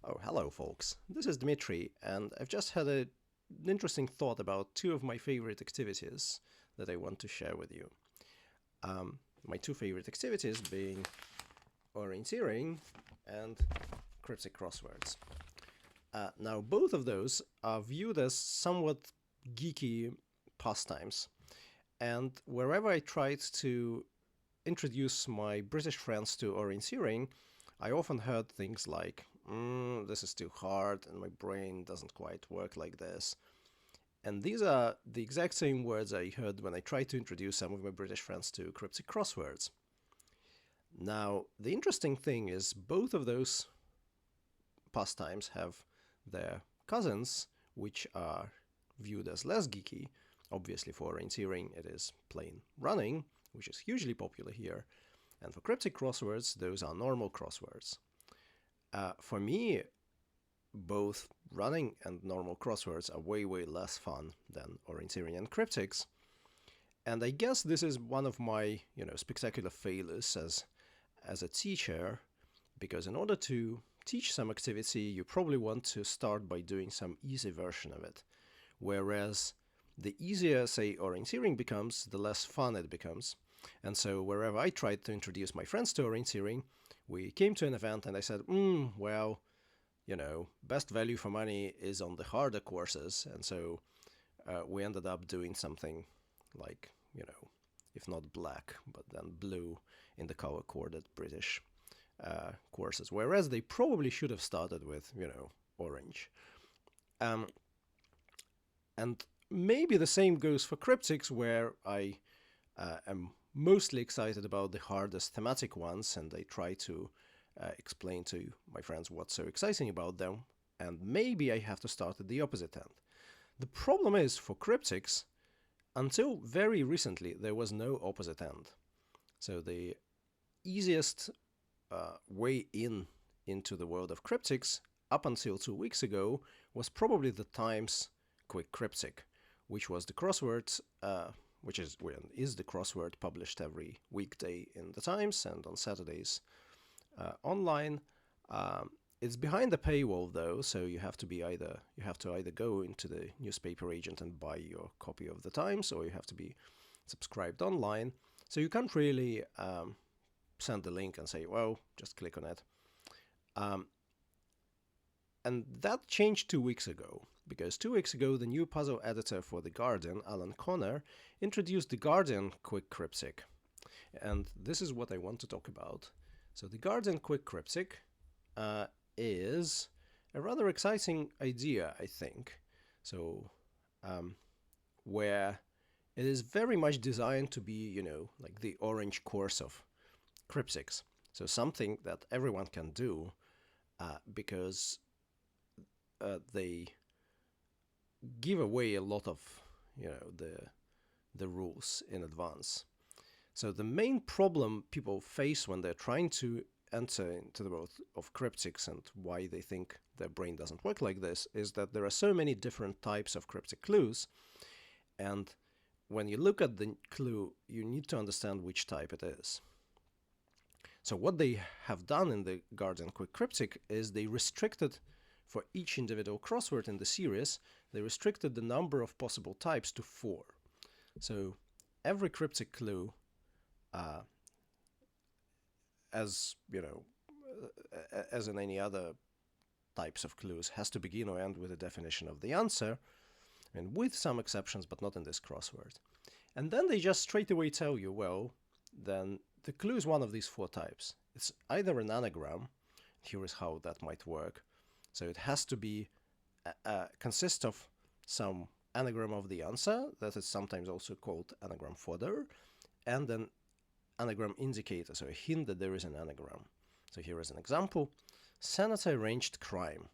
Oh, hello, folks. This is Dmitry, and I've just had an interesting thought about two of my favorite activities that I want to share with you. My two favorite activities being orienteering and cryptic crosswords. Now, both of those are viewed as somewhat geeky pastimes, and wherever I tried to introduce my British friends to orienteering, I often heard things like, this is too hard and my brain doesn't quite work like this. And these are the exact same words I heard when I tried to introduce some of my British friends to cryptic crosswords. Now, the interesting thing is both of those pastimes have their cousins, which are viewed as less geeky. Obviously, for orienteering, it is plain running, which is hugely popular here. And for cryptic crosswords, those are normal crosswords. For me, both running and normal crosswords are way less fun than orienteering and cryptics. And I guess this is one of my, spectacular failures as a teacher, because in order to teach some activity, you probably want to start by doing some easy version of it. Whereas the easier, say, orienteering becomes, the less fun it becomes. And so wherever I tried to introduce my friends to orienteering, we came to an event and I said, well, best value for money is on the harder courses. And so we ended up doing something like, if not black, but then blue in the color-coded British courses. Whereas they probably should have started with, orange. And maybe the same goes for cryptics, where I am mostly excited about the hardest thematic ones, and I try to explain to my friends what's so exciting about them, and maybe I have to start at the opposite end. The problem is, for cryptics, until very recently, there was no opposite end. So the easiest way into the world of cryptics, up until 2 weeks ago, was probably the Times Quick Cryptic, which was the crossword which is the crossword published every weekday in the Times and on Saturdays online. It's behind the paywall though, so you have to either go into the newspaper agent and buy your copy of the Times, or you have to be subscribed online. So you can't really send the link and say, well, just click on it. And that changed 2 weeks ago, because 2 weeks ago the new puzzle editor for The Guardian, Alan Connor, introduced The Guardian Quick Cryptic. And this is what I want to talk about. So The Guardian Quick Cryptic is a rather exciting idea, I think. So where it is very much designed to be, like the orange course of cryptics. So something that everyone can do because they give away a lot of, the rules in advance. So the main problem people face when they're trying to enter into the world of cryptics, and why they think their brain doesn't work like this, is that there are so many different types of cryptic clues, and when you look at the clue, you need to understand which type it is. So what they have done in the Guardian Quick Cryptic is they restricted, for each individual crossword in the series, they restricted the number of possible types to 4. So every cryptic clue, as in any other types of clues, has to begin or end with a definition of the answer, and with some exceptions, but not in this crossword. And then they just straight away tell you, well, then the clue is one of these 4 types. It's either an anagram, here is how that might work. So it has to be consist of some anagram of the answer, that is sometimes also called anagram fodder, and an anagram indicator, so a hint that there is an anagram. So here is an example. Senator arranged crime.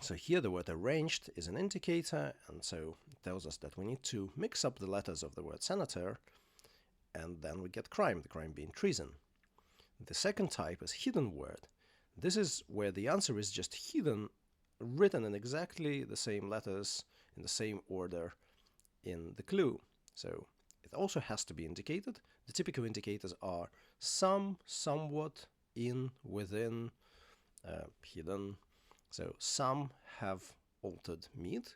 So here the word arranged is an indicator, and so it tells us that we need to mix up the letters of the word senator, and then we get crime, the crime being treason. The second type is hidden word. This is where the answer is just hidden, written in exactly the same letters, in the same order in the clue. So it also has to be indicated. The typical indicators are some, somewhat, in, within, hidden. So some have altered mid,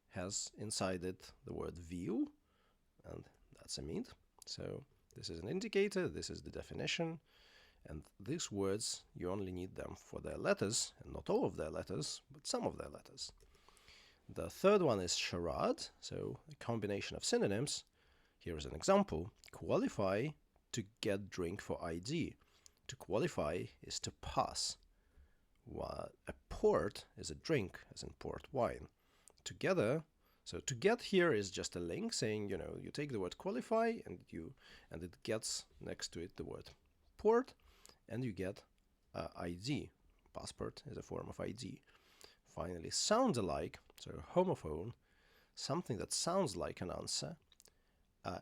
has inside it the word view, and that's a mid. So this is an indicator, this is the definition, and these words, you only need them for their letters, and not all of their letters, but some of their letters. The third one is charade, so a combination of synonyms. Here is an example. Qualify, to get drink for ID. To qualify is to pass. A port is a drink, as in port wine. Together, so to get here is just a link saying, you know, you take the word qualify and it gets next to it the word port, and you get ID. Passport is a form of ID. Finally, sound alike, so homophone, something that sounds like an answer.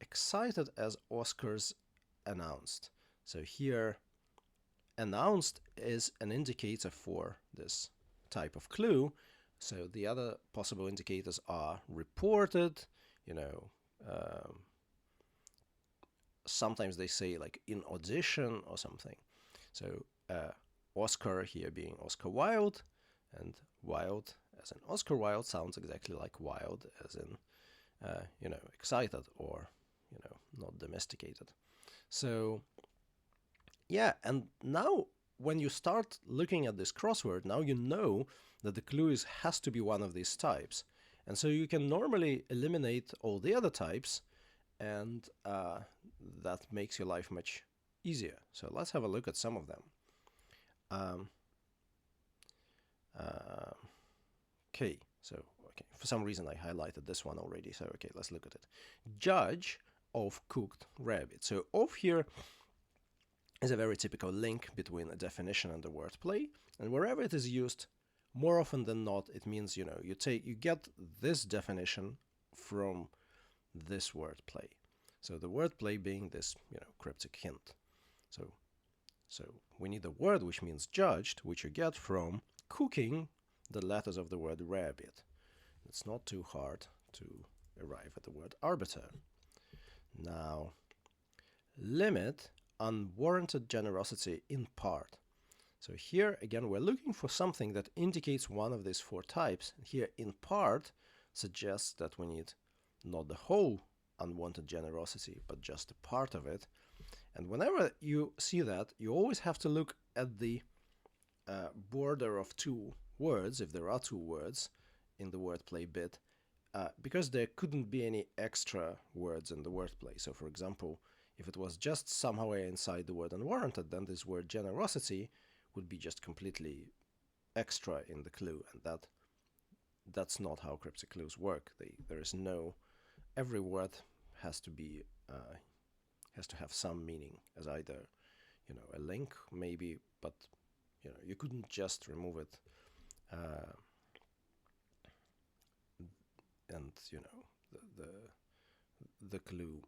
Excited as Oscars announced. So here, announced is an indicator for this type of clue. So the other possible indicators are reported, you know, sometimes they say like in audition or something. So Oscar here being Oscar Wilde, and Wilde as in Oscar Wilde sounds exactly like wild as in, you know, excited or, you know, not domesticated. So yeah, and now when you start looking at this crossword, now you know that the clue has to be one of these types. And so you can normally eliminate all the other types, and that makes your life much easier. So let's have a look at some of them. Okay, for some reason I highlighted this one already, so okay, let's look at it. Judge of cooked rabbit. So of here is a very typical link between a definition and a wordplay, and wherever it is used, more often than not, it means, you know, you get this definition from this wordplay. So the wordplay being this, you know, cryptic hint. So we need a word which means judged, which you get from cooking the letters of the word rabbit. It's not too hard to arrive at the word arbiter. Now, limit unwarranted generosity in part. So here again we're looking for something that indicates one of these four types. Here in part suggests that we need not the whole unwanted generosity but just a part of it. And whenever you see that, you always have to look at the border of two words, if there are two words in the wordplay bit, because there couldn't be any extra words in the wordplay. So for example, if it was just somehow inside the word unwarranted, then this word generosity would be just completely extra in the clue, and that's not how cryptic clues work. There is no, every word has to be has to have some meaning as either, you know, a link maybe, but you know, you couldn't just remove it and you know the clue.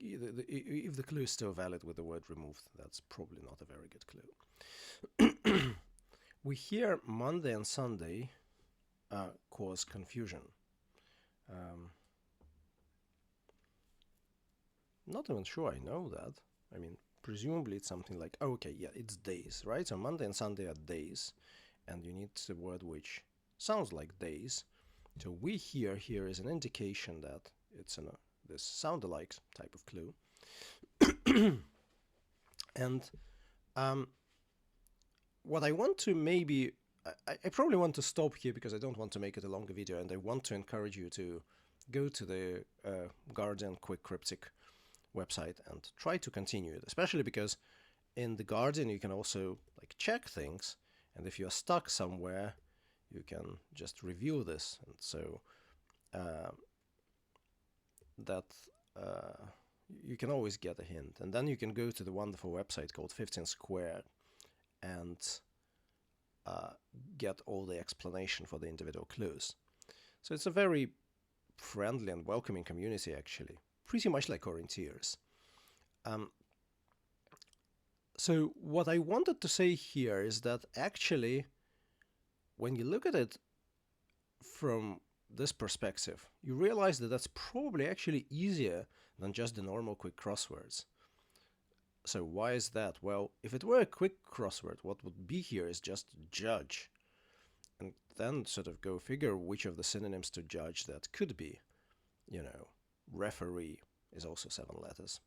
If the clue is still valid with the word removed, that's probably not a very good clue. We hear Monday and Sunday cause confusion. Not even sure I know that. I mean, presumably it's something like, oh, okay, yeah, it's days, right? So Monday and Sunday are days, and you need a word which sounds like days. So we hear here is an indication that it's this sound-alike type of clue. And what I want to maybe, I probably want to stop here because I don't want to make it a longer video, and I want to encourage you to go to the Guardian Quick Cryptic website and try to continue it, especially because in the Guardian you can also like check things, and if you're stuck somewhere you can just review this, and so that you can always get a hint, and then you can go to the wonderful website called 15 Square and get all the explanation for the individual clues. So it's a very friendly and welcoming community, actually, pretty much like Orienteers. So what I wanted to say here is that actually, when you look at it from this perspective, you realize that that's probably actually easier than just the normal quick crosswords. So why is that? Well, if it were a quick crossword, what would be here is just judge. And then sort of go figure which of the synonyms to judge that could be. You know, referee is also 7 letters.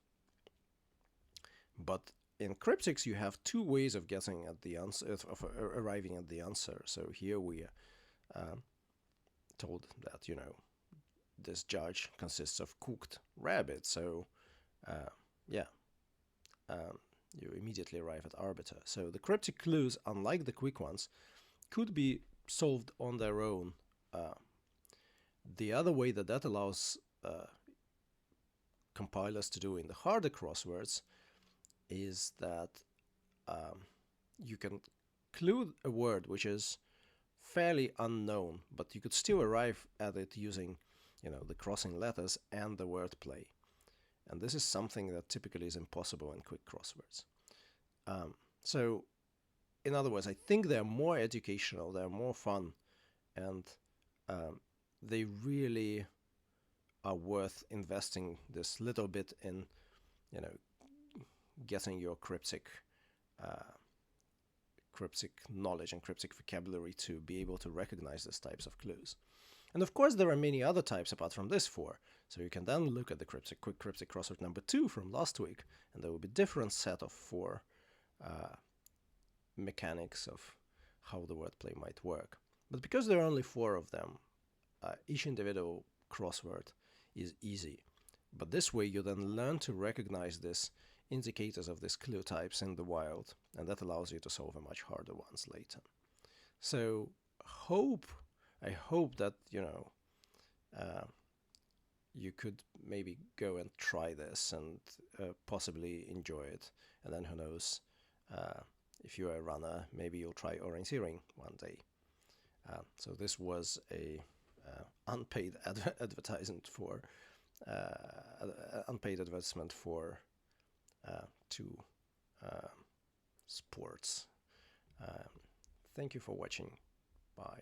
But in cryptics, you have two ways of getting at the answer, of arriving at the answer. So here we told that, you know, this judge consists of cooked rabbit. So, yeah, you immediately arrive at arbiter. So the cryptic clues, unlike the quick ones, could be solved on their own. The other way that allows compilers to do in the harder crosswords is that you can clue a word which is fairly unknown, but you could still arrive at it using, you know, the crossing letters and the wordplay. And this is something that typically is impossible in quick crosswords. So, in other words, I think they're more educational, they're more fun, and they really are worth investing this little bit in, you know, getting your cryptic knowledge and cryptic vocabulary to be able to recognize these types of clues. And of course, there are many other types apart from this 4. So you can then look at the quick cryptic crossword number 2 from last week, and there will be different set of 4 mechanics of how the wordplay might work. But because there are only 4 of them, each individual crossword is easy. But this way you then learn to recognize these indicators of these clue types in the wild, and that allows you to solve a much harder ones later. So I hope that, you know, you could maybe go and try this and possibly enjoy it. And then who knows, if you're a runner, maybe you'll try orienteering one day. So this was a unpaid advertisement for unpaid advertisement for 2 sports. Thank you for watching. Bye.